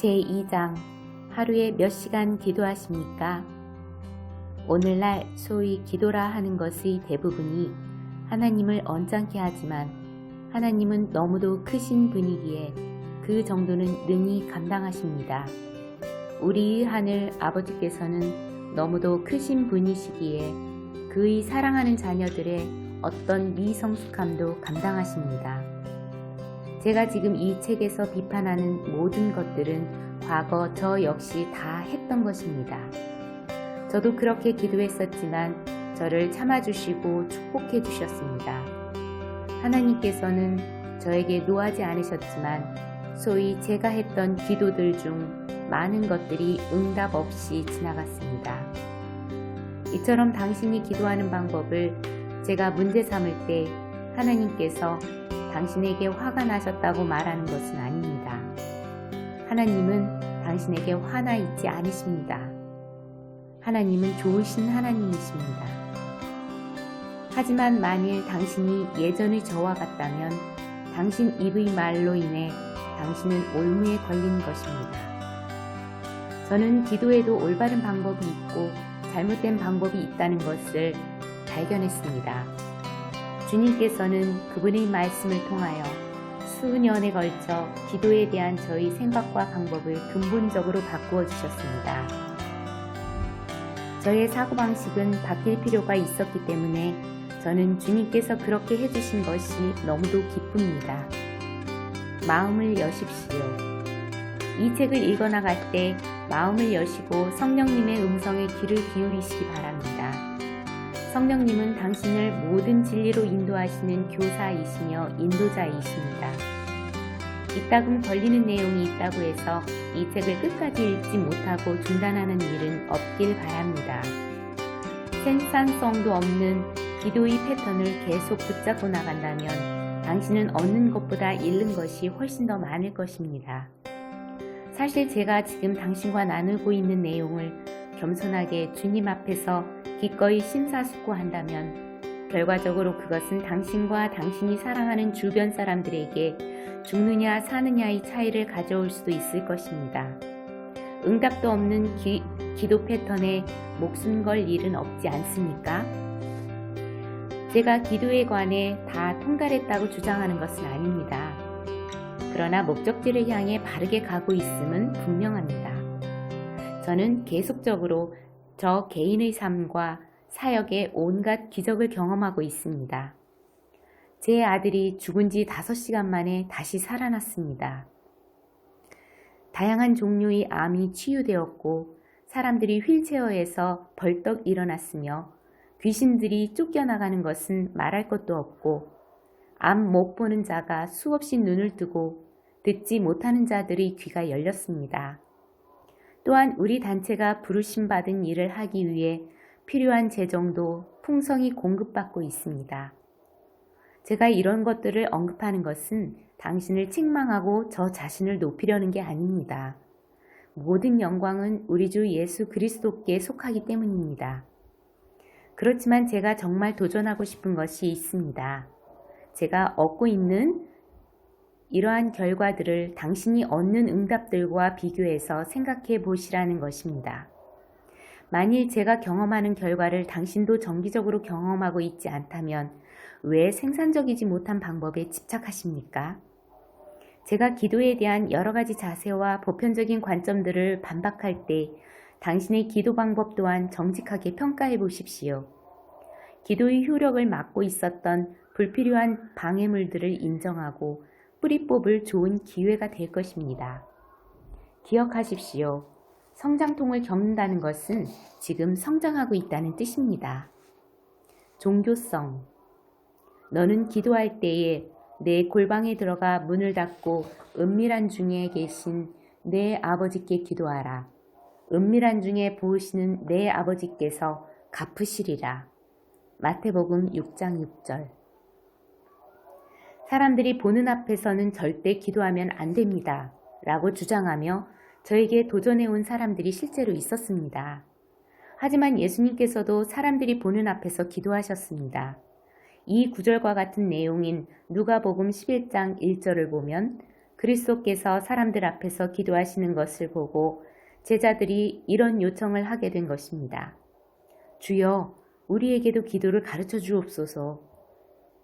제2장 하루에 몇 시간 기도하십니까? 오늘날 소위 기도라 하는 것의 대부분이 하나님을 언짢게 하지만 하나님은 너무도 크신 분이기에 그 정도는 능히 감당하십니다. 우리 하늘 아버지께서는 너무도 크신 분이시기에 그의 사랑하는 자녀들의 어떤 미성숙함도 감당하십니다. 제가 지금 이 책에서 비판하는 모든 것들은 과거 저 역시 다 했던 것입니다. 저도 그렇게 기도했었지만 저를 참아주시고 축복해 주셨습니다. 하나님께서는 저에게 노하지 않으셨지만 소위 제가 했던 기도들 중 많은 것들이 응답 없이 지나갔습니다. 이처럼 당신이 기도하는 방법을 제가 문제 삼을 때 하나님께서 당신에게 화가 나셨다고 말하는 것은 아닙니다. 하나님은 당신에게 화나 있지 않으십니다. 하나님은 좋으신 하나님이십니다. 하지만 만일 당신이 예전의 저와 같다면 당신 입의 말로 인해 당신은 올무에 걸리는 것입니다. 저는 기도에도 올바른 방법이 있고 잘못된 방법이 있다는 것을 발견했습니다. 주님께서는 그분의 말씀을 통하여 수년에 걸쳐 기도에 대한 저희 생각과 방법을 근본적으로 바꾸어 주셨습니다. 저의 사고방식은 바뀔 필요가 있었기 때문에 저는 주님께서 그렇게 해주신 것이 너무도 기쁩니다. 마음을 여십시오. 이 책을 읽어나갈 때 마음을 여시고 성령님의 음성에 귀를 기울이시기 바랍니다. 성령님은 당신을 모든 진리로 인도하시는 교사이시며 인도자이십니다. 이따금 걸리는 내용이 있다고 해서 이 책을 끝까지 읽지 못하고 중단하는 일은 없길 바랍니다. 생산성도 없는 기도의 패턴을 계속 붙잡고 나간다면 당신은 얻는 것보다 잃는 것이 훨씬 더 많을 것입니다. 사실 제가 지금 당신과 나누고 있는 내용을 겸손하게 주님 앞에서 기꺼이 심사숙고한다면 결과적으로 그것은 당신과 당신이 사랑하는 주변 사람들에게 죽느냐 사느냐의 차이를 가져올 수도 있을 것입니다. 응답도 없는 기도 패턴에 목숨 걸 일은 없지 않습니까? 제가 기도에 관해 다 통달했다고 주장하는 것은 아닙니다. 그러나 목적지를 향해 바르게 가고 있음은 분명합니다. 저는 계속적으로 저 개인의 삶과 사역에 온갖 기적을 경험하고 있습니다. 제 아들이 죽은 지 5시간 만에 다시 살아났습니다. 다양한 종류의 암이 치유되었고 사람들이 휠체어에서 벌떡 일어났으며 귀신들이 쫓겨나가는 것은 말할 것도 없고 암 못 보는 자가 수없이 눈을 뜨고 듣지 못하는 자들의 귀가 열렸습니다. 또한 우리 단체가 부르심받은 일을 하기 위해 필요한 재정도 풍성히 공급받고 있습니다. 제가 이런 것들을 언급하는 것은 당신을 책망하고 저 자신을 높이려는 게 아닙니다. 모든 영광은 우리 주 예수 그리스도께 속하기 때문입니다. 그렇지만 제가 정말 도전하고 싶은 것이 있습니다. 제가 얻고 있는 이러한 결과들을 당신이 얻는 응답들과 비교해서 생각해 보시라는 것입니다. 만일 제가 경험하는 결과를 당신도 정기적으로 경험하고 있지 않다면 왜 생산적이지 못한 방법에 집착하십니까? 제가 기도에 대한 여러 가지 자세와 보편적인 관점들을 반박할 때 당신의 기도 방법 또한 정직하게 평가해 보십시오. 기도의 효력을 막고 있었던 불필요한 방해물들을 인정하고 뿌리 뽑을 좋은 기회가 될 것입니다. 기억하십시오. 성장통을 겪는다는 것은 지금 성장하고 있다는 뜻입니다. 종교성. 너는 기도할 때에 내 골방에 들어가 문을 닫고 은밀한 중에 계신 내 아버지께 기도하라. 은밀한 중에 보시는 내 아버지께서 갚으시리라. 마태복음 6장 6절. 사람들이 보는 앞에서는 절대 기도하면 안 됩니다. 라고 주장하며 저에게 도전해온 사람들이 실제로 있었습니다. 하지만 예수님께서도 사람들이 보는 앞에서 기도하셨습니다. 이 구절과 같은 내용인 누가복음 11장 1절을 보면 그리스도께서 사람들 앞에서 기도하시는 것을 보고 제자들이 이런 요청을 하게 된 것입니다. 주여, 우리에게도 기도를 가르쳐 주옵소서.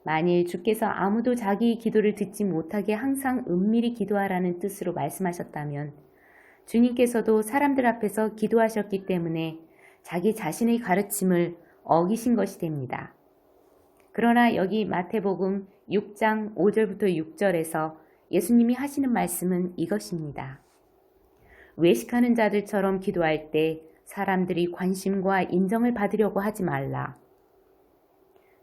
만일 주께서 아무도 자기 기도를 듣지 못하게 항상 은밀히 기도하라는 뜻으로 말씀하셨다면 주님께서도 사람들 앞에서 기도하셨기 때문에 자기 자신의 가르침을 어기신 것이 됩니다. 그러나 여기 마태복음 6장 5절부터 6절에서 예수님이 하시는 말씀은 이것입니다. 외식하는 자들처럼 기도할 때 사람들이 관심과 인정을 받으려고 하지 말라.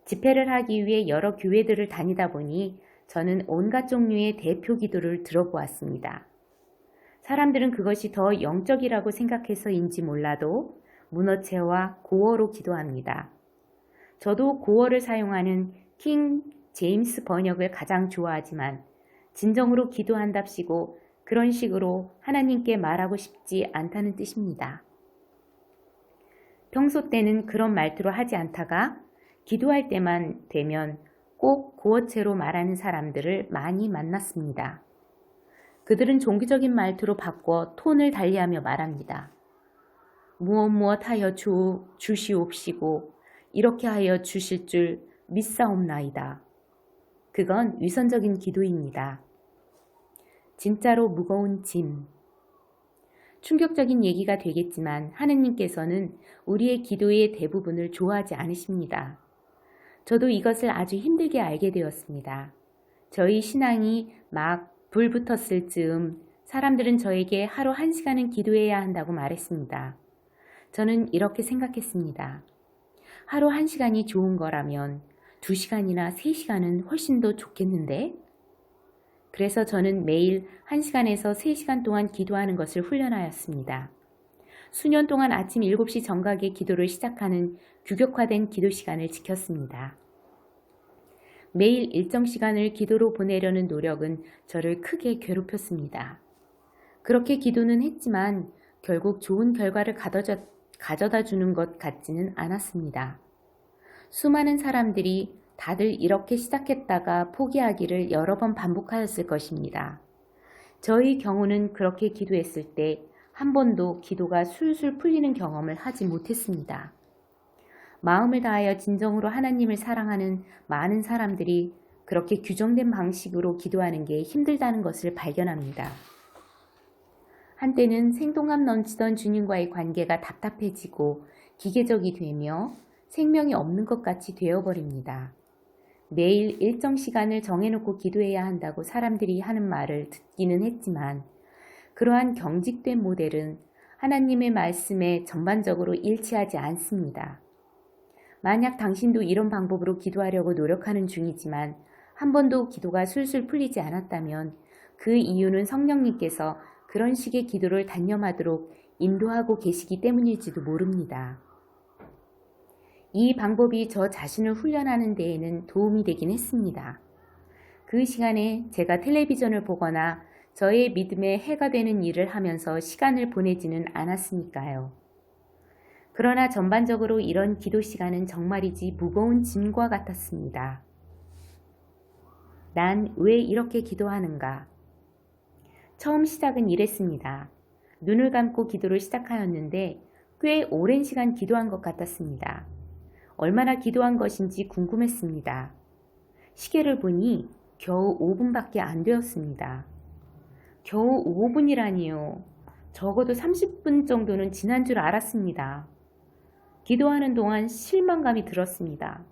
집회를 하기 위해 여러 교회들을 다니다 보니 저는 온갖 종류의 대표 기도를 들어보았습니다. 사람들은 그것이 더 영적이라고 생각해서인지 몰라도 문어체와 고어로 기도합니다. 저도 고어를 사용하는 킹 제임스 번역을 가장 좋아하지만 진정으로 기도한답시고 그런 식으로 하나님께 말하고 싶지 않다는 뜻입니다. 평소 때는 그런 말투로 하지 않다가 기도할 때만 되면 꼭 고어체로 말하는 사람들을 많이 만났습니다. 그들은 종교적인 말투로 바꿔 톤을 달리하며 말합니다. 무엇 하여 주시옵시고 이렇게 하여 주실 줄 믿사옵나이다. 그건 위선적인 기도입니다. 진짜로 무거운 짐. 충격적인 얘기가 되겠지만 하느님께서는 우리의 기도의 대부분을 좋아하지 않으십니다. 저도 이것을 아주 힘들게 알게 되었습니다. 저희 신앙이 막 불붙었을 즈음 사람들은 저에게 하루 1시간은 기도해야 한다고 말했습니다. 저는 이렇게 생각했습니다. 하루 1시간이 좋은 거라면 2시간이나 3시간은 훨씬 더 좋겠는데? 그래서 저는 매일 1시간에서 3시간 동안 기도하는 것을 훈련하였습니다. 수년 동안 아침 7시 정각에 기도를 시작하는 규격화된 기도 시간을 지켰습니다. 매일 일정 시간을 기도로 보내려는 노력은 저를 크게 괴롭혔습니다. 그렇게 기도는 했지만 결국 좋은 결과를 가져다 주는 것 같지는 않았습니다. 수많은 사람들이 다들 이렇게 시작했다가 포기하기를 여러 번 반복하였을 것입니다. 저의 경우는 그렇게 기도했을 때 한 번도 기도가 술술 풀리는 경험을 하지 못했습니다. 마음을 다하여 진정으로 하나님을 사랑하는 많은 사람들이 그렇게 규정된 방식으로 기도하는 게 힘들다는 것을 발견합니다. 한때는 생동감 넘치던 주님과의 관계가 답답해지고 기계적이 되며 생명이 없는 것 같이 되어버립니다. 매일 일정 시간을 정해놓고 기도해야 한다고 사람들이 하는 말을 듣기는 했지만 그러한 경직된 모델은 하나님의 말씀에 전반적으로 일치하지 않습니다. 만약 당신도 이런 방법으로 기도하려고 노력하는 중이지만 한 번도 기도가 술술 풀리지 않았다면 그 이유는 성령님께서 그런 식의 기도를 단념하도록 인도하고 계시기 때문일지도 모릅니다. 이 방법이 저 자신을 훈련하는 데에는 도움이 되긴 했습니다. 그 시간에 제가 텔레비전을 보거나 저의 믿음에 해가 되는 일을 하면서 시간을 보내지는 않았으니까요. 그러나 전반적으로 이런 기도 시간은 정말이지 무거운 짐과 같았습니다. 난 왜 이렇게 기도하는가? 처음 시작은 이랬습니다. 눈을 감고 기도를 시작하였는데 꽤 오랜 시간 기도한 것 같았습니다. 얼마나 기도한 것인지 궁금했습니다. 시계를 보니 겨우 5분밖에 안 되었습니다. 겨우 5분이라니요. 적어도 30분 정도는 지난 줄 알았습니다. 기도하는 동안 실망감이 들었습니다.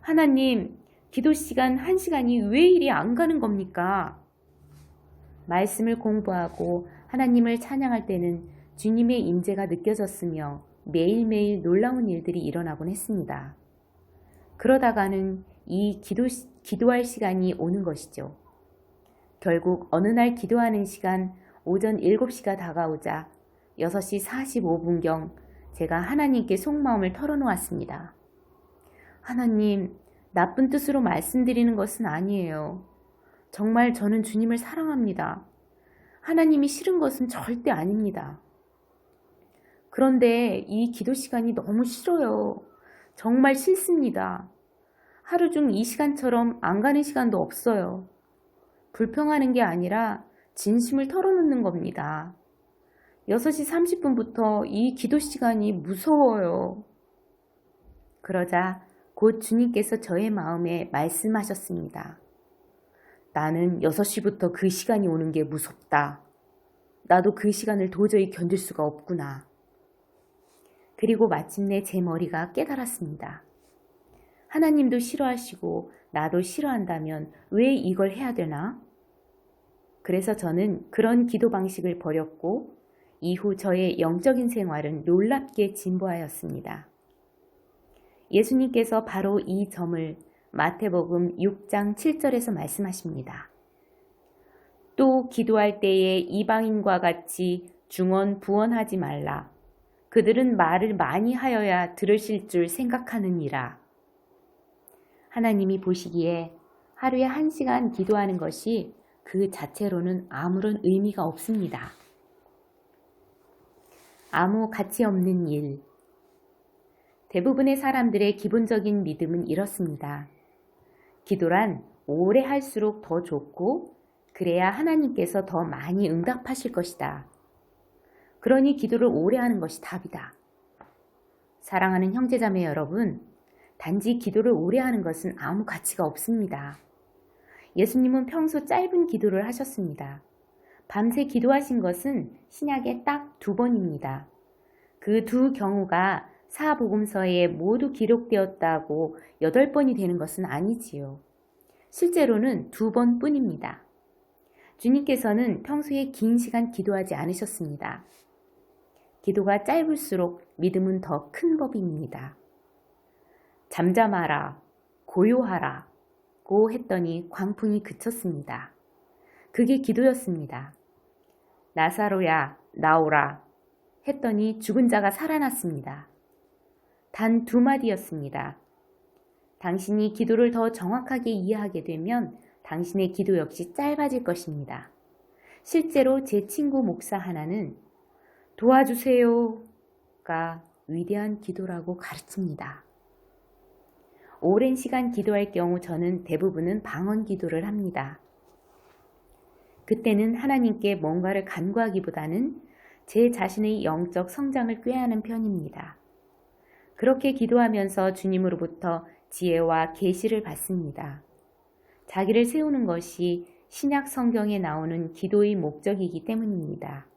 하나님, 기도 시간 1시간이 왜 이리 안 가는 겁니까? 말씀을 공부하고 하나님을 찬양할 때는 주님의 임재가 느껴졌으며 매일매일 놀라운 일들이 일어나곤 했습니다. 그러다가는 이 기도할 시간이 오는 것이죠. 결국 어느 날 기도하는 시간 오전 7시가 다가오자 6시 45분경 제가 하나님께 속마음을 털어놓았습니다. 하나님, 나쁜 뜻으로 말씀드리는 것은 아니에요. 정말 저는 주님을 사랑합니다. 하나님이 싫은 것은 절대 아닙니다. 그런데 이 기도 시간이 너무 싫어요. 정말 싫습니다. 하루 중 이 시간처럼 안 가는 시간도 없어요. 불평하는 게 아니라 진심을 털어놓는 겁니다. 6시 30분부터 이 기도 시간이 무서워요. 그러자 곧 주님께서 저의 마음에 말씀하셨습니다. 나는 6시부터 그 시간이 오는 게 무섭다. 나도 그 시간을 도저히 견딜 수가 없구나. 그리고 마침내 제 머리가 깨달았습니다. 하나님도 싫어하시고 나도 싫어한다면 왜 이걸 해야 되나? 그래서 저는 그런 기도 방식을 버렸고 이후 저의 영적인 생활은 놀랍게 진보하였습니다. 예수님께서 바로 이 점을 마태복음 6장 7절에서 말씀하십니다. 또 기도할 때에 이방인과 같이 중언부언하지 말라. 그들은 말을 많이 하여야 들으실 줄 생각하느니라. 하나님이 보시기에 하루에 1시간 기도하는 것이 그 자체로는 아무런 의미가 없습니다. 아무 가치 없는 일. 대부분의 사람들의 기본적인 믿음은 이렇습니다. 기도란 오래 할수록 더 좋고 그래야 하나님께서 더 많이 응답하실 것이다. 그러니 기도를 오래 하는 것이 답이다. 사랑하는 형제자매 여러분, 단지 기도를 오래 하는 것은 아무 가치가 없습니다. 예수님은 평소 짧은 기도를 하셨습니다. 밤새 기도하신 것은 신약에 딱 2번입니다. 그 두 경우가 사복음서에 모두 기록되었다고 8번이 되는 것은 아니지요. 실제로는 2번 뿐입니다. 주님께서는 평소에 긴 시간 기도하지 않으셨습니다. 기도가 짧을수록 믿음은 더 큰 법입니다. 잠잠하라, 고요하라 고 했더니 광풍이 그쳤습니다. 그게 기도였습니다. 나사로야, 나오라 했더니 죽은 자가 살아났습니다. 단 2마디였습니다. 당신이 기도를 더 정확하게 이해하게 되면 당신의 기도 역시 짧아질 것입니다. 실제로 제 친구 목사 하나는 도와주세요가 위대한 기도라고 가르칩니다. 오랜 시간 기도할 경우 저는 대부분은 방언 기도를 합니다. 그때는 하나님께 뭔가를 간구하기보다는 제 자신의 영적 성장을 꾀하는 편입니다. 그렇게 기도하면서 주님으로부터 지혜와 계시를 받습니다. 자기를 세우는 것이 신약 성경에 나오는 기도의 목적이기 때문입니다.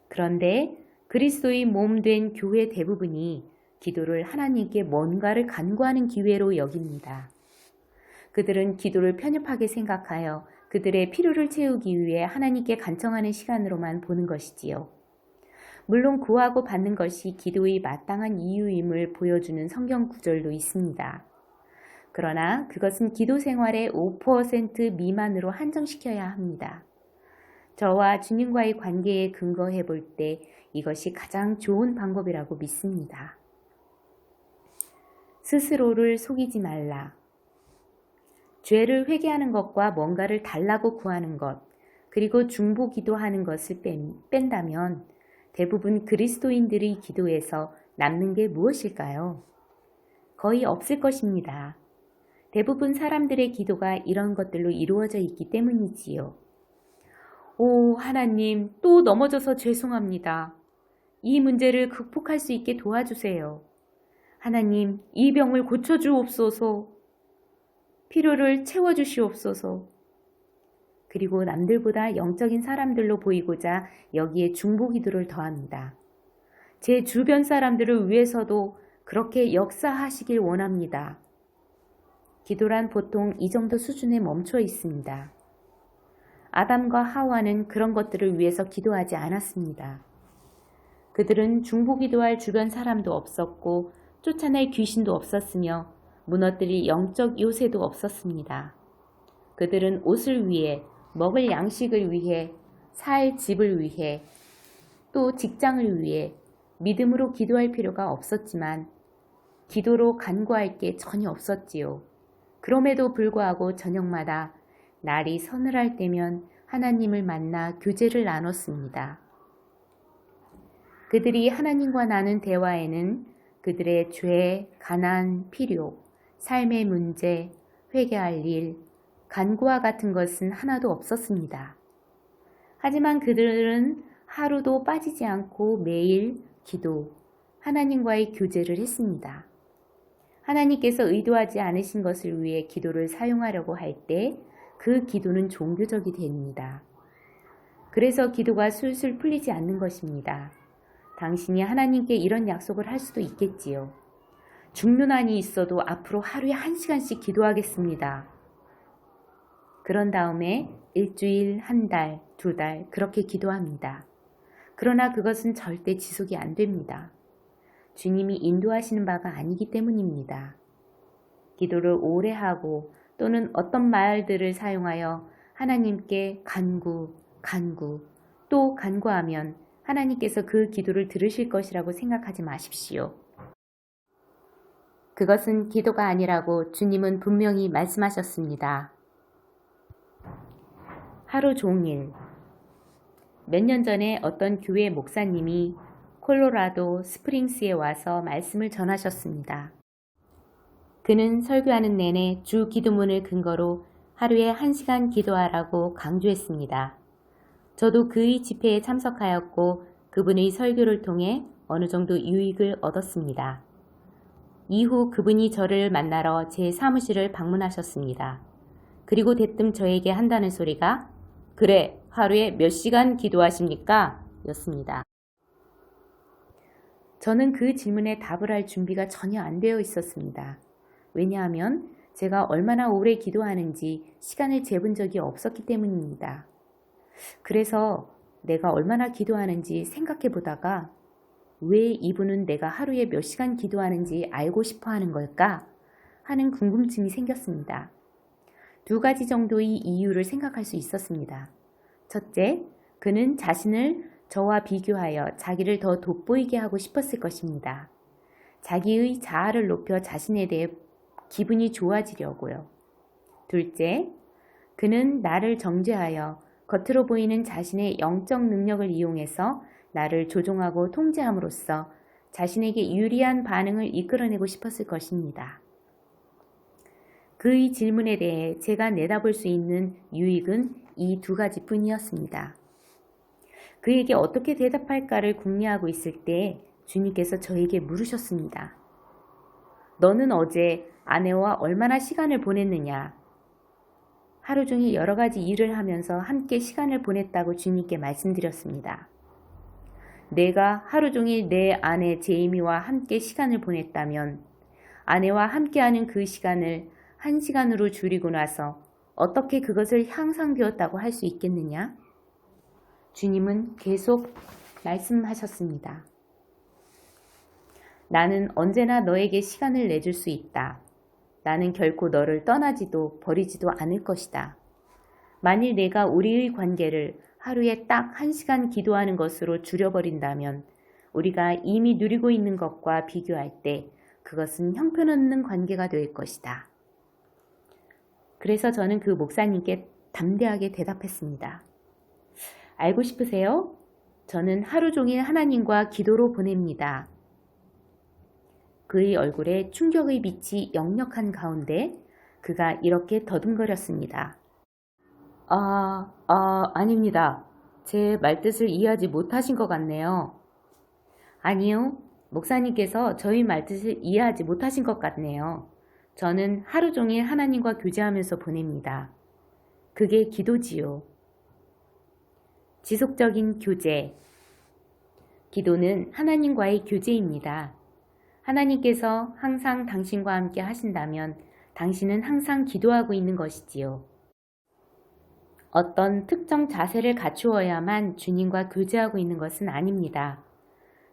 그런데 그리스도의 몸 된 교회 대부분이 기도를 하나님께 뭔가를 간구하는 기회로 여깁니다. 그들은 기도를 편협하게 생각하여 그들의 필요를 채우기 위해 하나님께 간청하는 시간으로만 보는 것이지요. 물론 구하고 받는 것이 기도의 마땅한 이유임을 보여주는 성경 구절도 있습니다. 그러나 그것은 기도 생활의 5% 미만으로 한정시켜야 합니다. 저와 주님과의 관계에 근거해 볼 때 이것이 가장 좋은 방법이라고 믿습니다. 스스로를 속이지 말라. 죄를 회개하는 것과 뭔가를 달라고 구하는 것, 그리고 중보기도하는 것을 뺀다면 대부분 그리스도인들의 기도에서 남는 게 무엇일까요? 거의 없을 것입니다. 대부분 사람들의 기도가 이런 것들로 이루어져 있기 때문이지요. 오, 하나님, 또 넘어져서 죄송합니다. 이 문제를 극복할 수 있게 도와주세요. 하나님, 이 병을 고쳐주옵소서. 필요를 채워주시옵소서. 그리고 남들보다 영적인 사람들로 보이고자 여기에 중보기도를 더합니다. 제 주변 사람들을 위해서도 그렇게 역사하시길 원합니다. 기도란 보통 이 정도 수준에 멈춰 있습니다. 아담과 하와는 그런 것들을 위해서 기도하지 않았습니다. 그들은 중보기도할 주변 사람도 없었고 쫓아낼 귀신도 없었으며 무너뜨릴 영적 요새도 없었습니다. 그들은 옷을 위해, 먹을 양식을 위해, 살 집을 위해, 또 직장을 위해 믿음으로 기도할 필요가 없었지만 기도로 간구할 게 전혀 없었지요. 그럼에도 불구하고 저녁마다 날이 서늘할 때면 하나님을 만나 교제를 나눴습니다. 그들이 하나님과 나눈 대화에는 그들의 죄, 가난, 필요, 삶의 문제, 회개할 일, 간구와 같은 것은 하나도 없었습니다. 하지만 그들은 하루도 빠지지 않고 매일 기도, 하나님과의 교제를 했습니다. 하나님께서 의도하지 않으신 것을 위해 기도를 사용하려고 할 때 그 기도는 종교적이 됩니다. 그래서 기도가 술술 풀리지 않는 것입니다. 당신이 하나님께 이런 약속을 할 수도 있겠지요. 죽는 한이 있어도 앞으로 하루에 1시간씩 기도하겠습니다. 그런 다음에 일주일, 한 달, 2달 그렇게 기도합니다. 그러나 그것은 절대 지속이 안 됩니다. 주님이 인도하시는 바가 아니기 때문입니다. 기도를 오래 하고 또는 어떤 말들을 사용하여 하나님께 간구, 또 간구하면 하나님께서 그 기도를 들으실 것이라고 생각하지 마십시오. 그것은 기도가 아니라고 주님은 분명히 말씀하셨습니다. 하루 종일. 몇 년 전에 어떤 교회 목사님이 콜로라도 스프링스에 와서 말씀을 전하셨습니다. 그는 설교하는 내내 주 기도문을 근거로 하루에 1시간 기도하라고 강조했습니다. 저도 그의 집회에 참석하였고 그분의 설교를 통해 어느 정도 유익을 얻었습니다. 이후 그분이 저를 만나러 제 사무실을 방문하셨습니다. 그리고 대뜸 저에게 한다는 소리가 그래, 하루에 몇 시간 기도하십니까? 였습니다. 저는 그 질문에 답을 할 준비가 전혀 안 되어 있었습니다. 왜냐하면 제가 얼마나 오래 기도하는지 시간을 재본 적이 없었기 때문입니다. 그래서 내가 얼마나 기도하는지 생각해 보다가 왜 이분은 내가 하루에 몇 시간 기도하는지 알고 싶어 하는 걸까? 하는 궁금증이 생겼습니다. 2가지 정도의 이유를 생각할 수 있었습니다. 첫째, 그는 자신을 저와 비교하여 자기를 더 돋보이게 하고 싶었을 것입니다. 자기의 자아를 높여 자신에 대해 기분이 좋아지려고요. 둘째, 그는 나를 정죄하여 겉으로 보이는 자신의 영적 능력을 이용해서 나를 조종하고 통제함으로써 자신에게 유리한 반응을 이끌어내고 싶었을 것입니다. 그의 질문에 대해 제가 내다볼 수 있는 유익은 이 2가지 뿐이었습니다. 그에게 어떻게 대답할까를 궁리하고 있을 때 주님께서 저에게 물으셨습니다. 너는 어제 아내와 얼마나 시간을 보냈느냐? 하루 종일 여러 가지 일을 하면서 함께 시간을 보냈다고 주님께 말씀드렸습니다. 내가 하루 종일 내 아내 제이미와 함께 시간을 보냈다면 아내와 함께하는 그 시간을 1시간으로 줄이고 나서 어떻게 그것을 향상되었다고 할 수 있겠느냐? 주님은 계속 말씀하셨습니다. 나는 언제나 너에게 시간을 내줄 수 있다. 나는 결코 너를 떠나지도 버리지도 않을 것이다. 만일 내가 우리의 관계를 하루에 딱 1시간 기도하는 것으로 줄여버린다면 우리가 이미 누리고 있는 것과 비교할 때 그것은 형편없는 관계가 될 것이다. 그래서 저는 그 목사님께 담대하게 대답했습니다. 알고 싶으세요? 저는 하루 종일 하나님과 기도로 보냅니다. 그의 얼굴에 충격의 빛이 역력한 가운데 그가 이렇게 더듬거렸습니다. 아닙니다. 제 말뜻을 이해하지 못하신 것 같네요. 아니요. 목사님께서 저희 말뜻을 이해하지 못하신 것 같네요. 저는 하루 종일 하나님과 교제하면서 보냅니다. 그게 기도지요. 지속적인 교제. 기도는 하나님과의 교제입니다. 하나님께서 항상 당신과 함께 하신다면 당신은 항상 기도하고 있는 것이지요. 어떤 특정 자세를 갖추어야만 주님과 교제하고 있는 것은 아닙니다.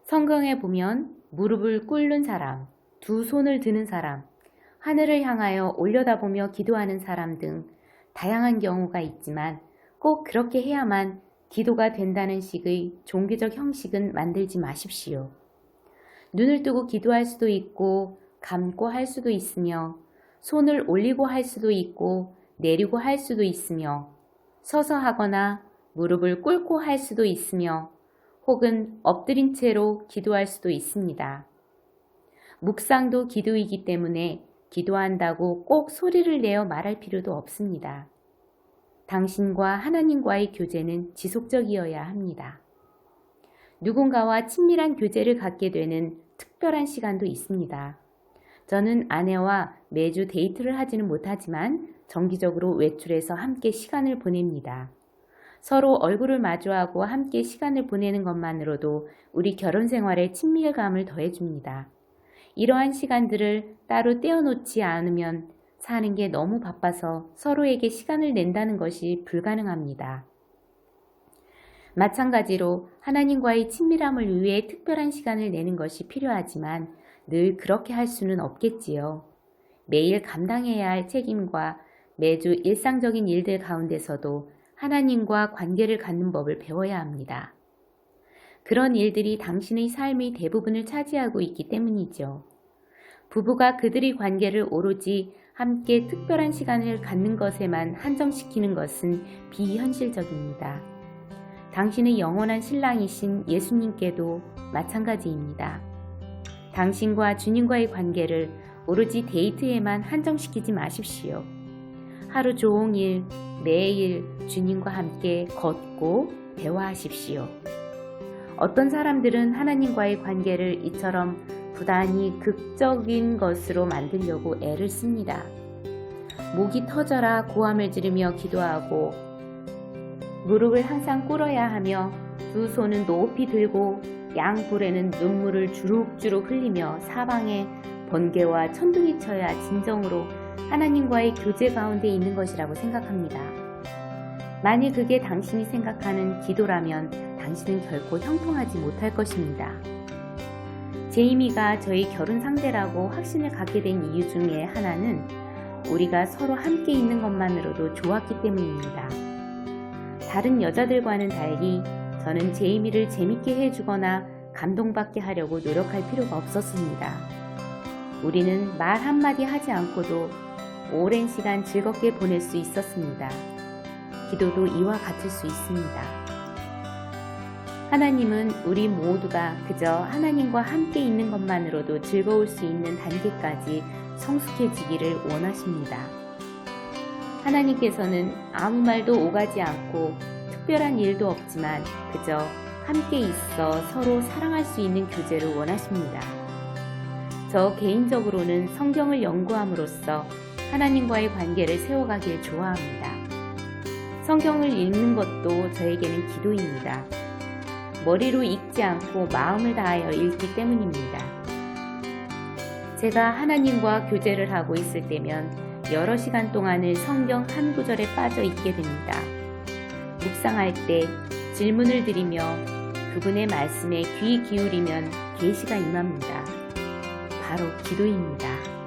성경에 보면 무릎을 꿇는 사람, 2 손을 드는 사람, 하늘을 향하여 올려다보며 기도하는 사람 등 다양한 경우가 있지만 꼭 그렇게 해야만 기도가 된다는 식의 종교적 형식은 만들지 마십시오. 눈을 뜨고 기도할 수도 있고 감고 할 수도 있으며 손을 올리고 할 수도 있고 내리고 할 수도 있으며 서서 하거나 무릎을 꿇고 할 수도 있으며 혹은 엎드린 채로 기도할 수도 있습니다. 묵상도 기도이기 때문에 기도한다고 꼭 소리를 내어 말할 필요도 없습니다. 당신과 하나님과의 교제는 지속적이어야 합니다. 누군가와 친밀한 교제를 갖게 되는 특별한 시간도 있습니다. 저는 아내와 매주 데이트를 하지는 못하지만 정기적으로 외출해서 함께 시간을 보냅니다. 서로 얼굴을 마주하고 함께 시간을 보내는 것만으로도 우리 결혼 생활에 친밀감을 더해줍니다. 이러한 시간들을 따로 떼어놓지 않으면 사는 게 너무 바빠서 서로에게 시간을 낸다는 것이 불가능합니다. 마찬가지로 하나님과의 친밀함을 위해 특별한 시간을 내는 것이 필요하지만 늘 그렇게 할 수는 없겠지요. 매일 감당해야 할 책임과 매주 일상적인 일들 가운데서도 하나님과 관계를 갖는 법을 배워야 합니다. 그런 일들이 당신의 삶의 대부분을 차지하고 있기 때문이죠. 부부가 그들의 관계를 오로지 함께 특별한 시간을 갖는 것에만 한정시키는 것은 비현실적입니다. 당신의 영원한 신랑이신 예수님께도 마찬가지입니다. 당신과 주님과의 관계를 오로지 데이트에만 한정시키지 마십시오. 하루 종일 매일 주님과 함께 걷고 대화하십시오. 어떤 사람들은 하나님과의 관계를 이처럼 부단히 극적인 것으로 만들려고 애를 씁니다. 목이 터져라 고함을 지르며 기도하고 무릎을 항상 꿇어야 하며 두 손은 높이 들고 양볼에는 눈물을 주룩주룩 흘리며 사방에 번개와 천둥이 쳐야 진정으로 하나님과의 교제 가운데 있는 것이라고 생각합니다. 만일 그게 당신이 생각하는 기도라면 당신은 결코 형통하지 못할 것입니다. 제이미가 저희 결혼 상대라고 확신을 갖게 된 이유 중에 하나는 우리가 서로 함께 있는 것만으로도 좋았기 때문입니다. 다른 여자들과는 달리 저는 제이미를 재밌게 해주거나 감동받게 하려고 노력할 필요가 없었습니다. 우리는 말 한마디 하지 않고도 오랜 시간 즐겁게 보낼 수 있었습니다. 기도도 이와 같을 수 있습니다. 하나님은 우리 모두가 그저 하나님과 함께 있는 것만으로도 즐거울 수 있는 단계까지 성숙해지기를 원하십니다. 하나님께서는 아무 말도 오가지 않고 특별한 일도 없지만 그저 함께 있어 서로 사랑할 수 있는 교제를 원하십니다. 저 개인적으로는 성경을 연구함으로써 하나님과의 관계를 세워가길 좋아합니다. 성경을 읽는 것도 저에게는 기도입니다. 머리로 읽지 않고 마음을 다하여 읽기 때문입니다. 제가 하나님과 교제를 하고 있을 때면 여러 시간 동안을 성경 한 구절에 빠져 있게 됩니다. 묵상할 때 질문을 드리며 그분의 말씀에 귀 기울이면 계시가 임합니다. 바로 기도입니다.